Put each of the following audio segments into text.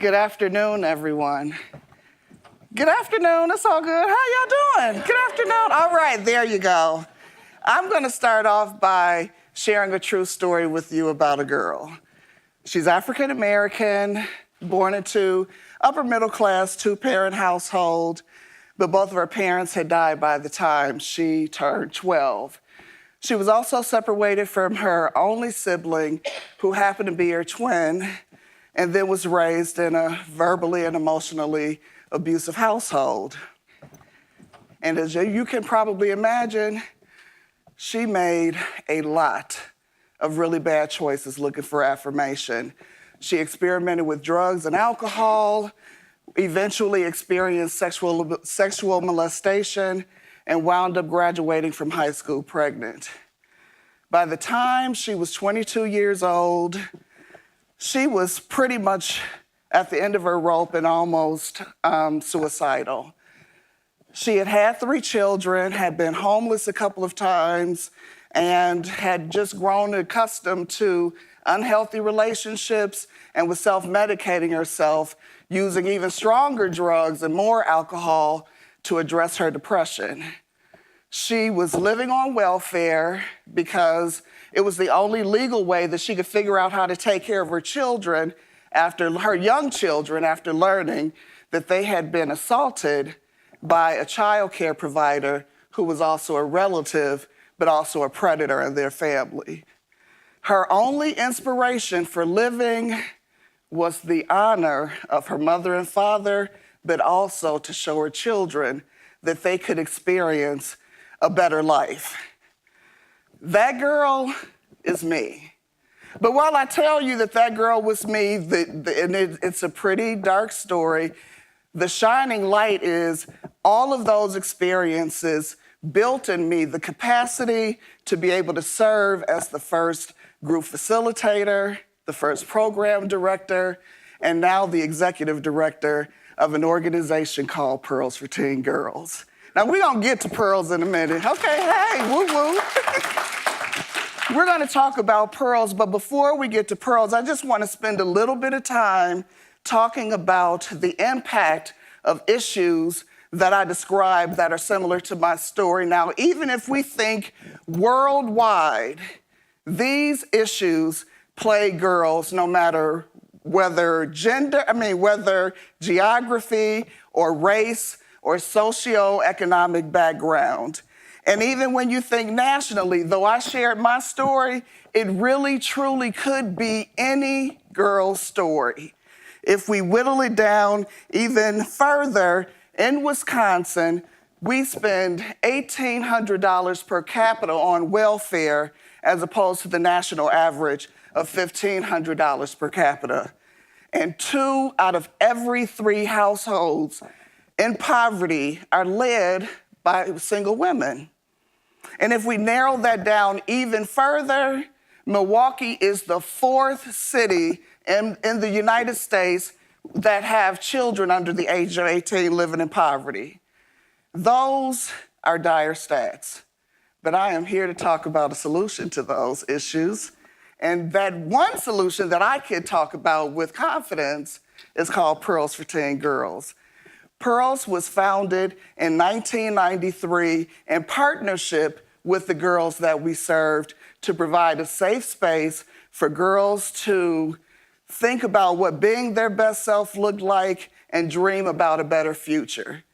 Good afternoon, everyone. Good afternoon, it's all good. How y'all doing? Good afternoon. All right, there you go. I'm gonna start off by sharing a true story with you about a girl. She's African American, born into upper middle class, two-parent household, but both of her parents had died by the time she turned 12. She was also separated from her only sibling, who happened to be her twin, and then was raised in a verbally and emotionally abusive household. And as you can probably imagine, she made a lot of really bad choices looking for affirmation. She experimented with drugs and alcohol, eventually experienced sexual molestation, and wound up graduating from high school pregnant. By the time she was 22 years old, she was pretty much at the end of her rope and almost suicidal. She had had 3 children, had been homeless a couple of times, and had just grown accustomed to unhealthy relationships and was self-medicating herself, using even stronger drugs and more alcohol to address her depression. She was living on welfare because it was the only legal way that she could figure out how to take care of her children after her young children, after learning that they had been assaulted by a child care provider who was also a relative, but also a predator in their family. Her only inspiration for living was the honor of her mother and father, but also to show her children that they could experience a better life. That girl is me. But while I tell you that that girl was me, and it's a pretty dark story, the shining light is all of those experiences built in me the capacity to be able to serve as the first group facilitator, the first program director, and now the executive director of an organization called Pearls for Teen Girls. Now, we're gonna get to Pearls in a minute. Okay, hey, woo-woo. We're gonna talk about Pearls, but before we get to Pearls, I just wanna spend a little bit of time talking about the impact of issues that I described that are similar to my story. Now, even if we think worldwide, these issues plague girls no matter whether whether geography or race or socioeconomic background. And even when you think nationally, though I shared my story, it really truly could be any girl's story. If we whittle it down even further, in Wisconsin, we spend $1,800 per capita on welfare as opposed to the national average of $1,500 per capita. And 2 out of every 3 households in poverty are led by single women. And if we narrow that down even further, Milwaukee is the 4th city in the United States that have children under the age of 18 living in poverty. Those are dire stats. But I am here to talk about a solution to those issues. And that one solution that I can talk about with confidence is called Pearls for Teen Girls. Pearls was founded in 1993 in partnership with the girls that we served to provide a safe space for girls to think about what being their best self looked like and dream about a better future.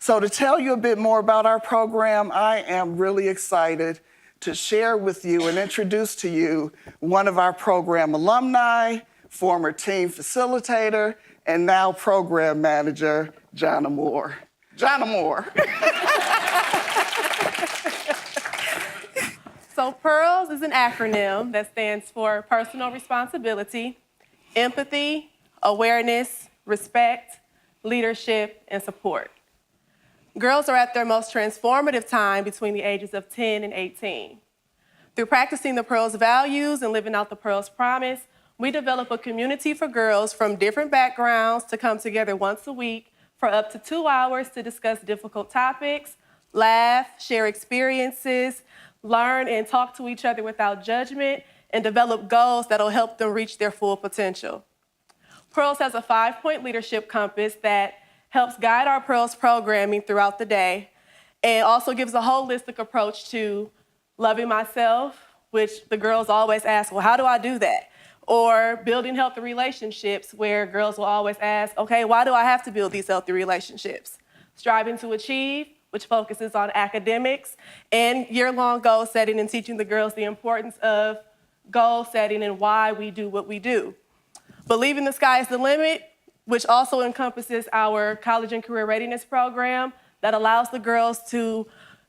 So to tell you a bit more about our program, I am really excited to share with you and introduce to you one of our program alumni, former team facilitator, and now program manager, Jonna Moore. Jonna Moore. So PEARLS is an acronym that stands for personal responsibility, empathy, awareness, respect, leadership, and support. Girls are at their most transformative time between the ages of 10 and 18. Through practicing the PEARLS values and living out the PEARLS promise, we develop a community for girls from different backgrounds to come together once a week for up to 2 hours to discuss difficult topics, laugh, share experiences, learn and talk to each other without judgment, and develop goals that'll help them reach their full potential. Pearls has a 5-point leadership compass that helps guide our Pearls programming throughout the day and also gives a holistic approach to loving myself, which the girls always ask, well, how do I do that? Or building healthy relationships, where girls will always ask, okay, why do I have to build these healthy relationships? Striving to achieve, which focuses on academics, and year-long goal setting and teaching the girls the importance of goal setting and why we do what we do. Believing the Sky is the Limit, which also encompasses our college and career readiness program that allows the girls to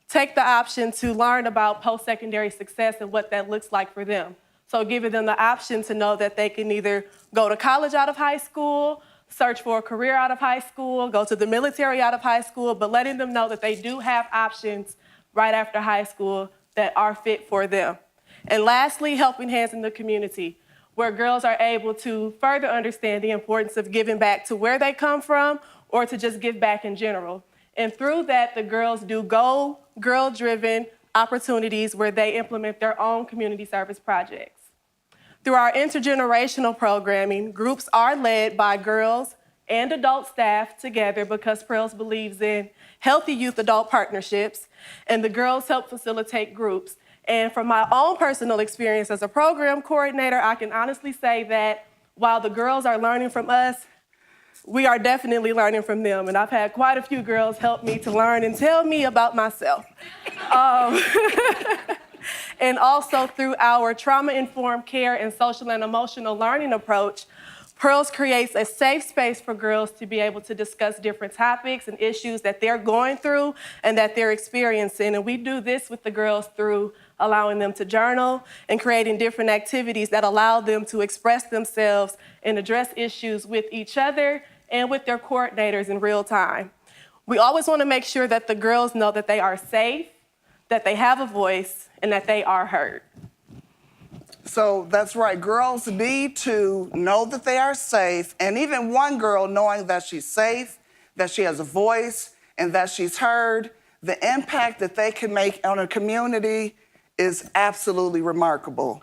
take the option to learn about post-secondary success and what that looks like for them. So giving them the option to know that they can either go to college out of high school, search for a career out of high school, go to the military out of high school, but letting them know that they do have options right after high school that are fit for them. And lastly, Helping Hands in the community, where girls are able to further understand the importance of giving back to where they come from or to just give back in general. And through that, the girls do girl-driven opportunities where they implement their own community service projects. Through our intergenerational programming, groups are led by girls and adult staff together because Pearls believes in healthy youth-adult partnerships, and the girls help facilitate groups. And from my own personal experience as a program coordinator, I can honestly say that while the girls are learning from us, we are definitely learning from them. And I've had quite a few girls help me to learn and tell me about myself. And also through our trauma-informed care and social and emotional learning approach, Pearls creates a safe space for girls to be able to discuss different topics and issues that they're going through and that they're experiencing. And we do this with the girls through allowing them to journal and creating different activities that allow them to express themselves and address issues with each other and with their coordinators in real time. We always want to make sure that the girls know that they are safe, that they have a voice, and that they are heard. So that's right. Girls need to know that they are safe, and even one girl knowing that she's safe, that she has a voice, and that she's heard, the impact that they can make on a community is absolutely remarkable.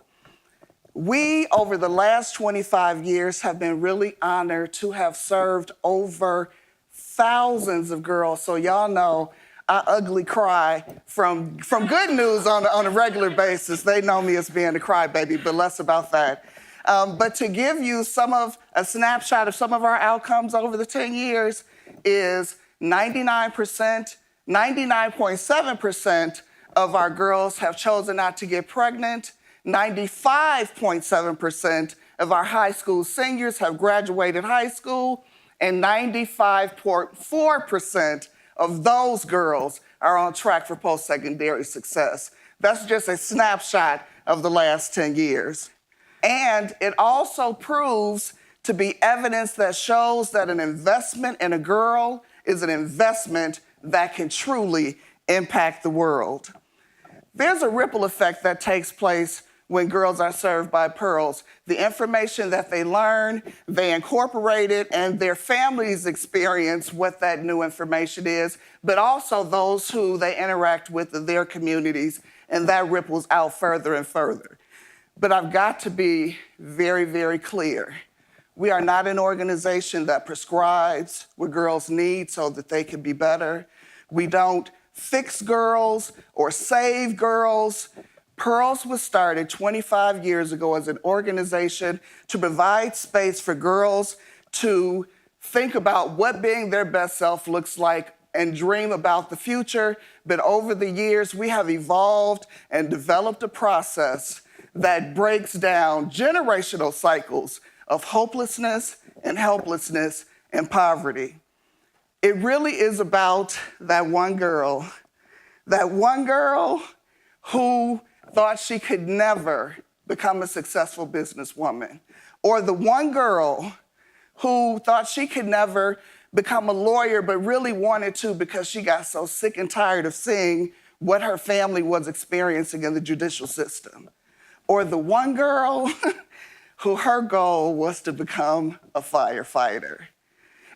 We, over the last 25 years, have been really honored to have served over thousands of girls. So y'all know I ugly cry from good news on a regular basis. They know me as being a crybaby, but less about that. But to give you a snapshot of some of our outcomes over the 10 years is 99.7% of our girls have chosen not to get pregnant. 95.7% of our high school seniors have graduated high school, and 95.4% of those girls are on track for post-secondary success. That's just a snapshot of the last 10 years. And it also proves to be evidence that shows that an investment in a girl is an investment that can truly impact the world. There's a ripple effect that takes place when girls are served by Pearls. The information that they learn, they incorporate it, and their families experience what that new information is, but also those who they interact with in their communities, and that ripples out further and further. But I've got to be very, very clear. We are not an organization that prescribes what girls need so that they can be better. We don't fix girls or save girls. Pearls was started 25 years ago as an organization to provide space for girls to think about what being their best self looks like and dream about the future. But over the years, we have evolved and developed a process that breaks down generational cycles of hopelessness and helplessness and poverty. It really is about that one girl who thought she could never become a successful businesswoman, or the one girl who thought she could never become a lawyer but really wanted to because she got so sick and tired of seeing what her family was experiencing in the judicial system, or the one girl who her goal was to become a firefighter.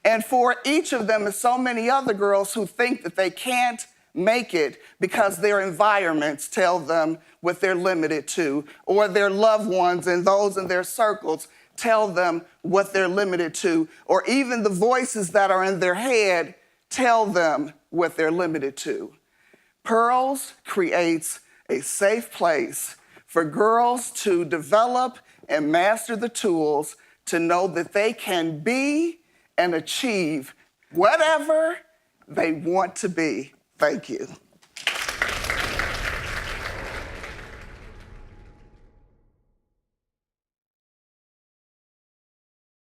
And for each of them, and so many other girls who think that they can't make it because their environments tell them what they're limited to, or their loved ones and those in their circles tell them what they're limited to, or even the voices that are in their head tell them what they're limited to. Pearls creates a safe place for girls to develop and master the tools to know that they can be and achieve whatever they want to be. Thank you.